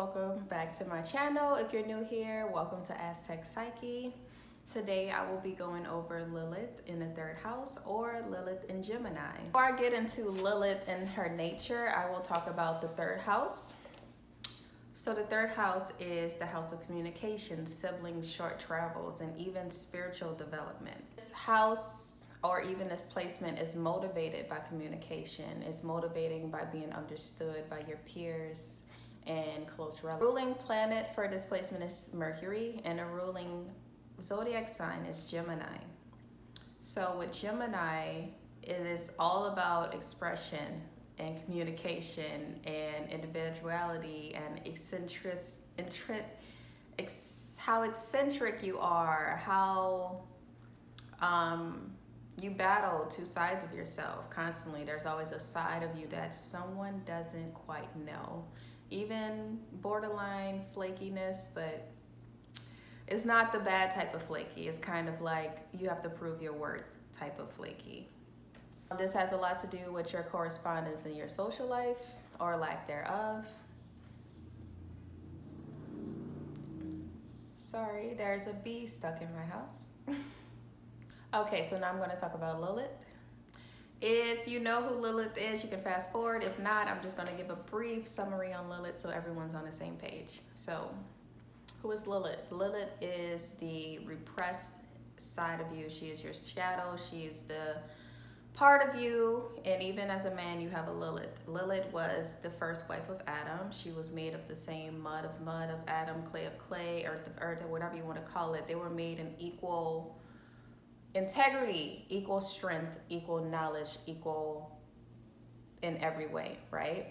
welcome back to my channel. If you're new here, welcome to Aztec Psyche. Today I will be going over Lilith in the third house or Lilith in Gemini. Before I get into Lilith and her nature, I will talk about the third house. So the third house is the house of communication, siblings, short travels, and even spiritual development. This house or even this placement is motivated by communication. It's motivating by being understood by your peers and close relatives. Ruling planet for this placement is Mercury, and a ruling zodiac sign is Gemini. So with Gemini, it is all about expression and communication and individuality and how eccentric you are, how you battle two sides of yourself constantly. There's always a side of you that someone doesn't quite know. Even borderline flakiness, but it's not the bad type of flaky. It's kind of like you have to prove your worth type of flaky. This has a lot to do with your correspondence in your social life or lack thereof. Sorry, there's a bee stuck in my house. Okay, so now I'm going to talk about Lilith. If you know who Lilith is, you can fast forward. If not, I'm just going to give a brief summary on Lilith so everyone's on the same page. So, who is Lilith? Lilith is the repressed side of you. She is your shadow. She is the part of you, and even as a man, you have a Lilith. Lilith was the first wife of Adam. She was made of the same mud of Adam, clay of clay, earth of earth, or whatever you want to call it. They were made in equal integrity, equal strength, equal knowledge, equal in every way, right?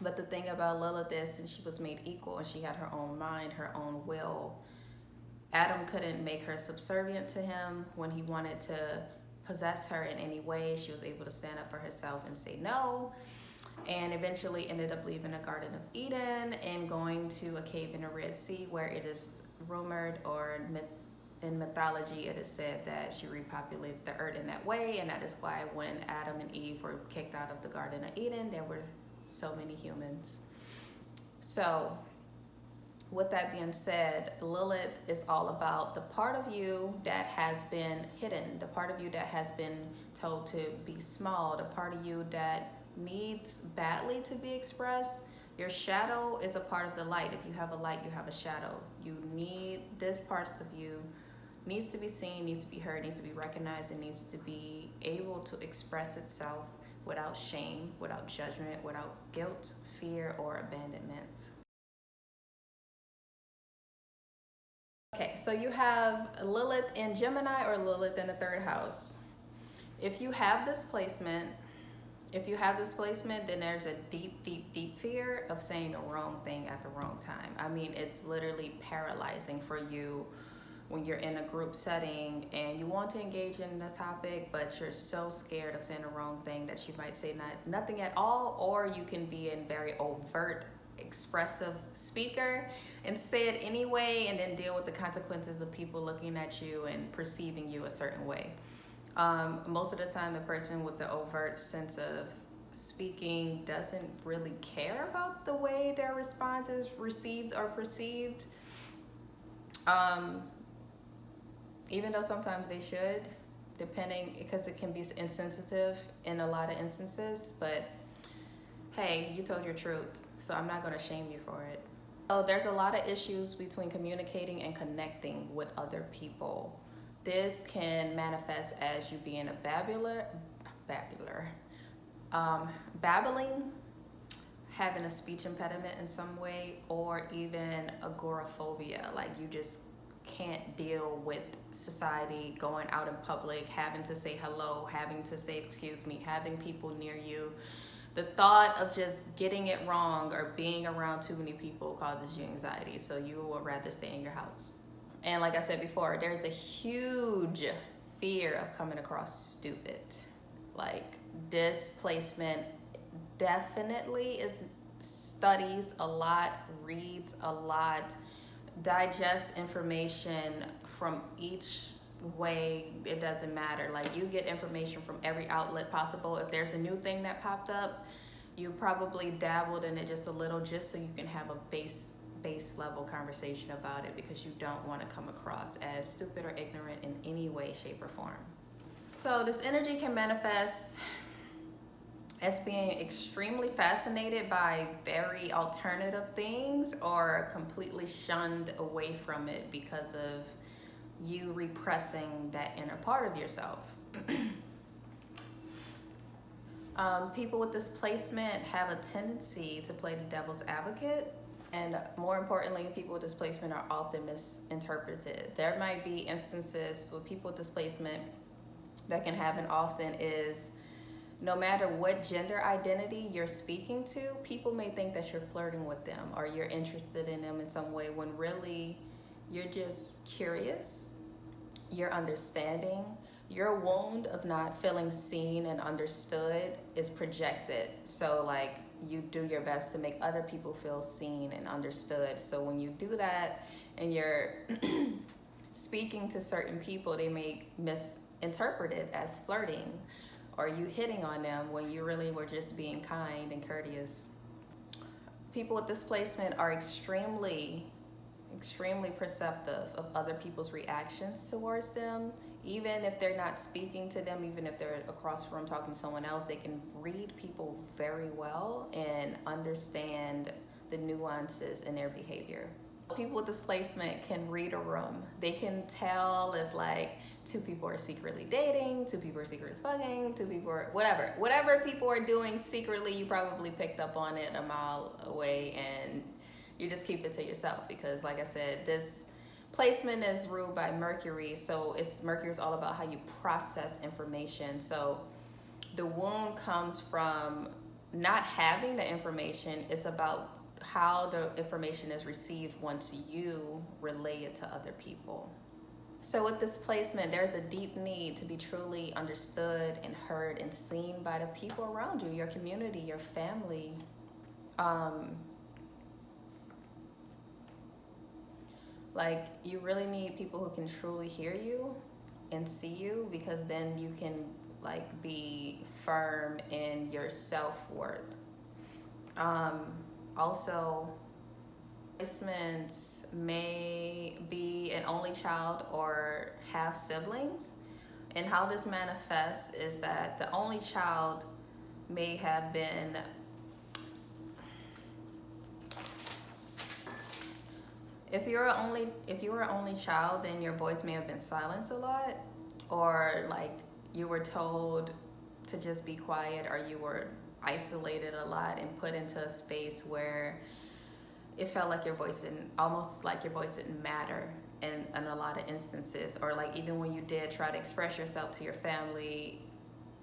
But the thing about Lilith is, since she was made equal and she had her own mind, her own will, Adam couldn't make her subservient to him. When he wanted to possess her in any way, she was able to stand up for herself and say no, and eventually ended up leaving the Garden of Eden and going to a cave in the Red Sea, where it is rumored, or in mythology it is said, that she repopulated the earth in that way, and that is why when Adam and Eve were kicked out of the Garden of Eden, there were so many humans. So with that being said, Lilith is all about the part of you that has been hidden, the part of you that has been told to be small, the part of you that needs badly to be expressed. Your shadow is a part of the light. If you have a light, you have a shadow. You need this parts of you needs to be seen, needs to be heard, needs to be recognized, and needs to be able to express itself without shame, without judgment, without guilt, fear, or abandonment. Okay, so you have Lilith in Gemini or Lilith in the third house. If you have this placement, then there's a deep, deep, deep fear of saying the wrong thing at the wrong time. I mean, it's literally paralyzing for you when you're in a group setting and you want to engage in the topic, but you're so scared of saying the wrong thing that you might say nothing at all, or you can be in very overt, expressive speaker and say it anyway, and then deal with the consequences of people looking at you and perceiving you a certain way. Most of the time, the person with the overt sense of speaking doesn't really care about the way their response is received or perceived. Even though sometimes they should, depending, because it can be insensitive in a lot of instances, but hey, you told your truth, so I'm not going to shame you for it. So there's a lot of issues between communicating and connecting with other people. This can manifest as you being a babbling, having a speech impediment in some way, or even agoraphobia, like you just can't deal with society, going out in public, having to say hello, having to say excuse me, having people near you. The thought of just getting it wrong or being around too many people causes you anxiety, so you would rather stay in your house. And like I said before, there's a huge fear of coming across stupid. Like, this placement definitely studies a lot, reads a lot, digests information from each way. It doesn't matter. Like, you get information from every outlet possible. If there's a new thing that popped up, You probably dabbled in it just a little, just so you can have a base level conversation about it, because you don't want to come across as stupid or ignorant in any way, shape, or form. So this energy can manifest as being extremely fascinated by very alternative things, or completely shunned away from it because of you repressing that inner part of yourself. People with this placement have a tendency to play the devil's advocate, and more importantly, people with displacement are often misinterpreted. There might be instances with people with displacement that can happen often is, no matter what gender identity you're speaking to, people may think that you're flirting with them or you're interested in them in some way, when really you're just curious, you're understanding. Your wound of not feeling seen and understood is projected. So like, you do your best to make other people feel seen and understood. So when you do that and you're speaking to certain people, they may misinterpret it as flirting, or you hitting on them when you really were just being kind and courteous. People with displacement are extremely perceptive of other people's reactions towards them. Even if they're not speaking to them, even if they're across the room talking to someone else, they can read people very well and understand the nuances in their behavior. People with displacement can read a room. They can tell if like 2 people are secretly dating, 2 people are secretly fucking, 2 people are whatever people are doing secretly, you probably picked up on it a mile away, and you just keep it to yourself, because like I said, this placement is ruled by Mercury. So Mercury is all about how you process information. So the wound comes from not having the information. It's about how the information is received once you relay it to other people. So with this placement, there's a deep need to be truly understood and heard and seen by the people around you, your community, your family. Like, you really need people who can truly hear you and see you, because then you can like be firm in your self-worth. Also, placements may be an only child or have siblings, and how this manifests is that the only child may have been if you were an only child, then your voice may have been silenced a lot, or like you were told to just be quiet, or you were isolated a lot and put into a space where it felt like your voice didn't matter in a lot of instances. Or like, even when you did try to express yourself to your family,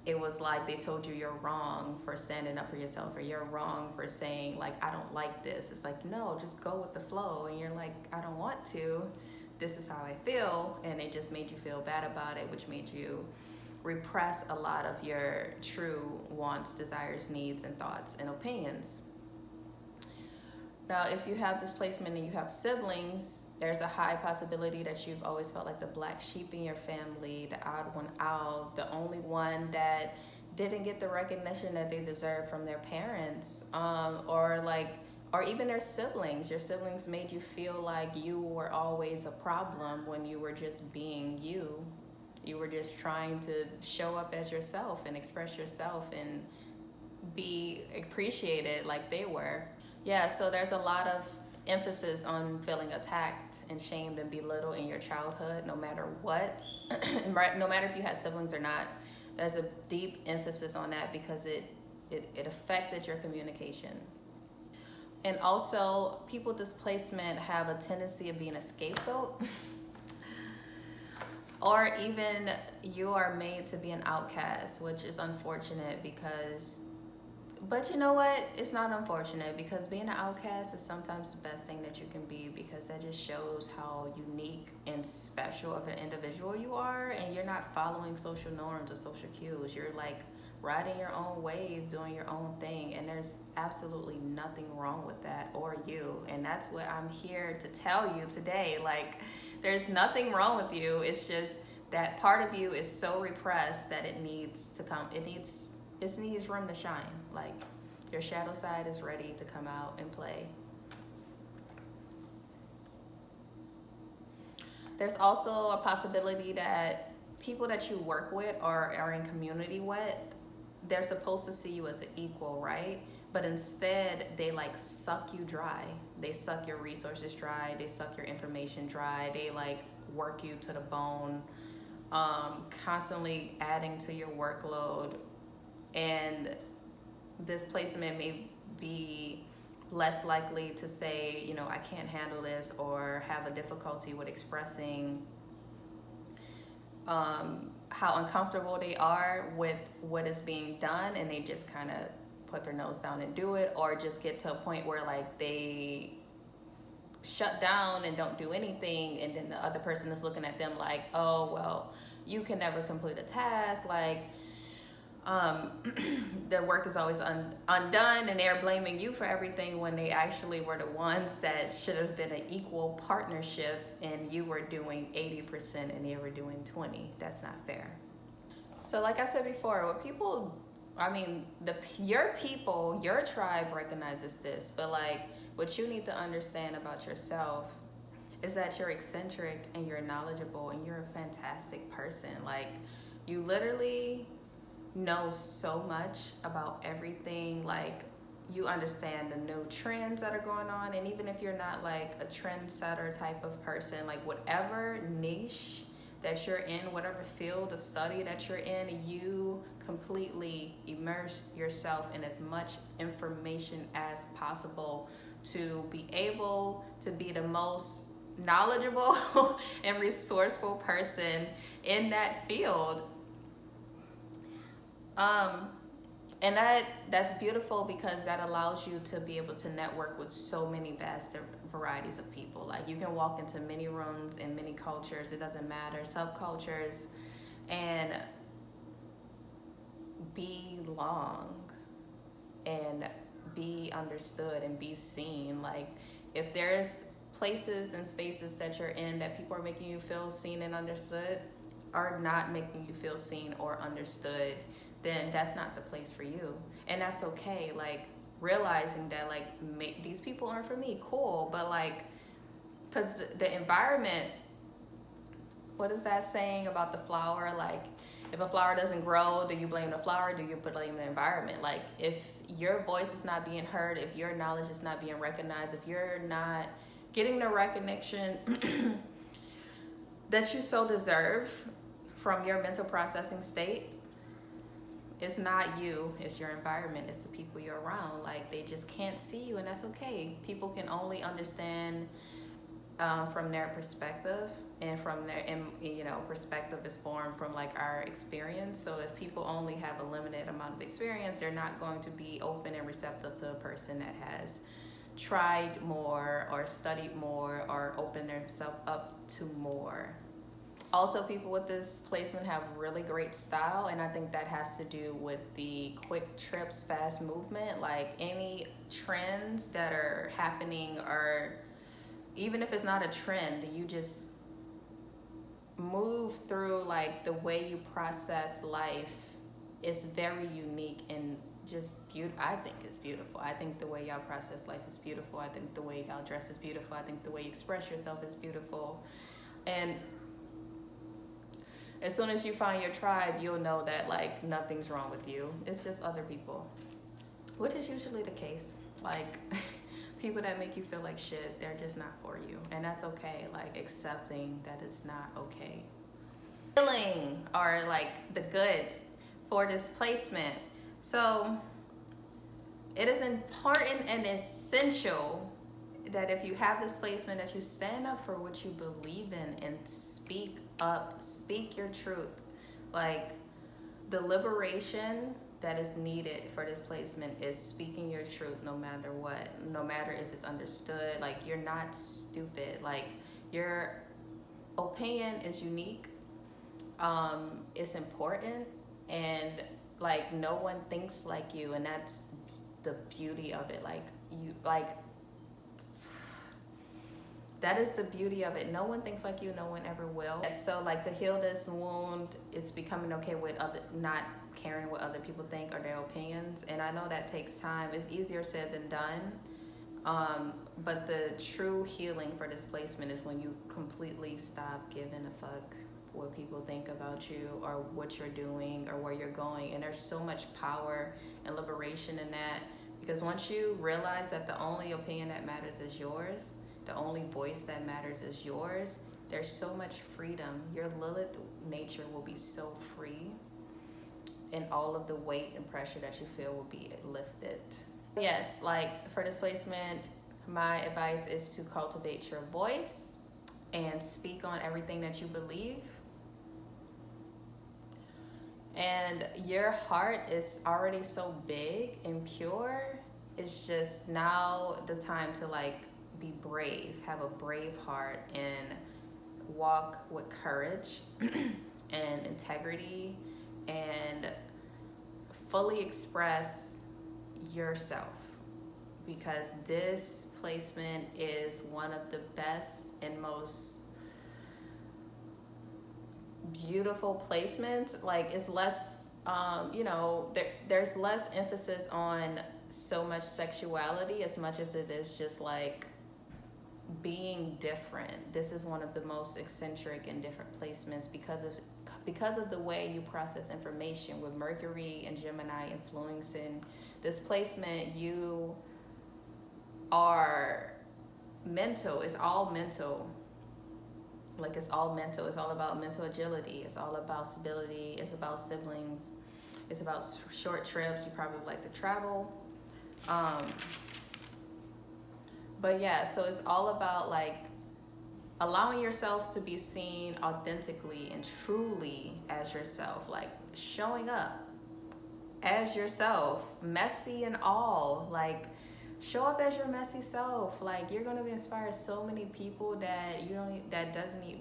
it was like they told you you're wrong for standing up for yourself, or you're wrong for saying like, I don't like this. It's like, no, just go with the flow. And you're like, I don't want to, this is how I feel. And it just made you feel bad about it, which made you repress a lot of your true wants, desires, needs, and thoughts and opinions. Now, if you have this placement and you have siblings, there's a high possibility that you've always felt like the black sheep in your family, the odd one out, the only one that didn't get the recognition that they deserve from their parents, or even their siblings. Your siblings made you feel like you were always a problem when you were just being you. You were just trying to show up as yourself and express yourself and be appreciated like they were. Yeah, so there's a lot of emphasis on feeling attacked and shamed and belittled in your childhood, no matter what. No matter if you had siblings or not, there's a deep emphasis on that, because it affected your communication. And also, people with displacement have a tendency of being a scapegoat. Or even you are made to be an outcast, which is unfortunate, but you know what? It's not unfortunate, because being an outcast is sometimes the best thing that you can be, because that just shows how unique and special of an individual you are, and you're not following social norms or social cues. You're like riding your own wave, doing your own thing, and there's absolutely nothing wrong with that or you. And that's what I'm here to tell you today. Like, there's nothing wrong with you. It's just that part of you is so repressed that it needs to come. It needs room to shine. Like, Your shadow side is ready to come out and play. There's also a possibility that people that you work with or are in community with, they're supposed to see you as an equal, right? But instead, they like suck you dry. They suck your resources dry. They suck your information dry. They like work you to the bone, constantly adding to your workload. And this placement may be less likely to say, you know, I can't handle this, or have a difficulty with expressing how uncomfortable they are with what is being done, and they just kind of put their nose down and do it, or just get to a point where like they shut down and don't do anything, and then the other person is looking at them like, oh well, you can never complete a task, like their work is always undone, and they're blaming you for everything when they actually were the ones that should have been an equal partnership, and you were doing 80% and they were doing 20. That's not fair. So like I said before, what people, I mean, your people, your tribe recognizes this, but like what you need to understand about yourself is that you're eccentric and you're knowledgeable and you're a fantastic person. Like, you literally know so much about everything. Like, you understand the new trends that are going on, and even if you're not like a trendsetter type of person, like whatever niche that you're in, whatever field of study that you're in, you completely immerse yourself in as much information as possible to be able to be the most knowledgeable and resourceful person in that field. And that's beautiful, because that allows you to be able to network with so many vast varieties of people. Like, you can walk into many rooms and many cultures, it doesn't matter, subcultures, and belong and be understood and be seen. Like, if there's places and spaces that you're in that people are making you feel seen and understood, are not making you feel seen or understood, then that's not the place for you. And that's okay. Like, realizing that like these people aren't for me, cool, but like, because the environment, what is that saying about the flower? Like, if a flower doesn't grow, do you blame the flower? Do you blame the environment? Like, if your voice is not being heard, if your knowledge is not being recognized, if you're not getting the recognition that you so deserve from your mental processing state, it's not you, it's your environment, it's the people you're around. Like, they just can't see you, and that's okay. People can only understand from their perspective, and from their, and you know, perspective is formed from like our experience. So if people only have a limited amount of experience, they're not going to be open and receptive to a person that has tried more or studied more or opened themselves up to more. Also, people with this placement have really great style, and I think that has to do with the quick trips, fast movement. Like, any trends that are happening, or even if it's not a trend, you just move through, like, the way you process life is very unique and just beautiful. I think it's beautiful. I think the way y'all process life is beautiful. I think the way y'all dress is beautiful. I think the way you express yourself is beautiful. And as soon as you find your tribe, you'll know that like nothing's wrong with you. It's just other people, which is usually the case. Like, people that make you feel like shit, they're just not for you. And that's okay. Like, accepting that it's not okay. Feeling, or like the good for this placement. So it is important and essential that if you have this placement, that you stand up for what you believe in and speak up, speak your truth. Like, the liberation that is needed for this placement is speaking your truth no matter what, no matter if it's understood. Like, you're not stupid. Like, your opinion is unique, it's important, and like, no one thinks like you, and that's the beauty of it. Like, you, like, that is the beauty of it. No one thinks like you, no one ever will. So like, to heal this wound is becoming okay with not caring what other people think or their opinions. And I know that takes time. It's easier said than done. But the true healing for displacement is when you completely stop giving a fuck what people think about you or what you're doing or where you're going. And there's so much power and liberation in that, because once you realize that the only opinion that matters is yours, the only voice that matters is yours, there's so much freedom. Your Lilith nature will be so free, and all of the weight and pressure that you feel will be lifted. Yes, like for displacement, my advice is to cultivate your voice and speak on everything that you believe. And your heart is already so big and pure. It's just now the time to like be brave, have a brave heart, and walk with courage and integrity, and fully express yourself, because this placement is one of the best and most beautiful placements. Like, it's less there's less emphasis on so much sexuality as much as it is just like being different. This is one of the most eccentric and different placements because of the way you process information, with Mercury and Gemini influencing this placement. You are mental. It's all mental. Like, it's all mental. It's all about mental agility. It's all about stability. It's about siblings. It's about short trips. You probably like to travel. But yeah, so it's all about like allowing yourself to be seen authentically and truly as yourself, like showing up as yourself, messy and all. Like, show up as your messy self. Like, you're gonna be inspired so many people that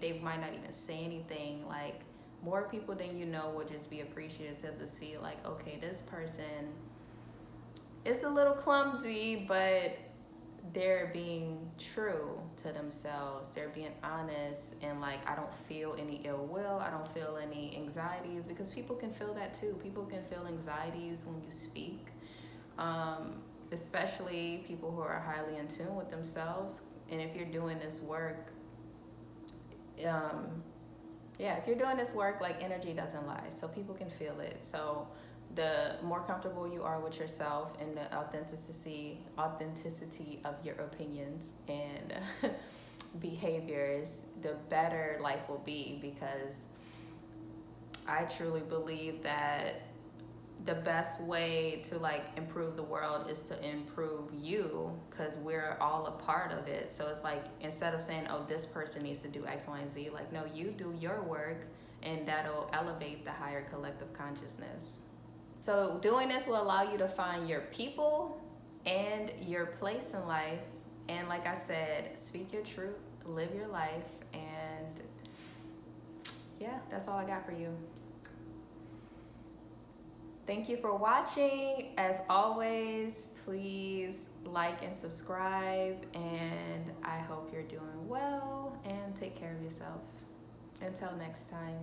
they might not even say anything. Like, more people than you know will just be appreciative to see like, okay, this person is a little clumsy, but they're being true to themselves. They're being honest, and like, I don't feel any ill will. I don't feel any anxieties, because people can feel that too. People can feel anxieties when you speak, especially people who are highly in tune with themselves. And if you're doing this work, if you're doing this work, like, energy doesn't lie, so people can feel it. So the more comfortable you are with yourself and the authenticity of your opinions and behaviors, the better life will be. Because I truly believe that the best way to like improve the world is to improve you, because we're all a part of it. So it's like, instead of saying, oh, this person needs to do X, Y, and Z, like, no, you do your work, and that'll elevate the higher collective consciousness. So doing this will allow you to find your people and your place in life. And like I said, speak your truth, live your life, and yeah, that's all I got for you. Thank you for watching. As always, please like and subscribe, and I hope you're doing well, and take care of yourself. Until next time.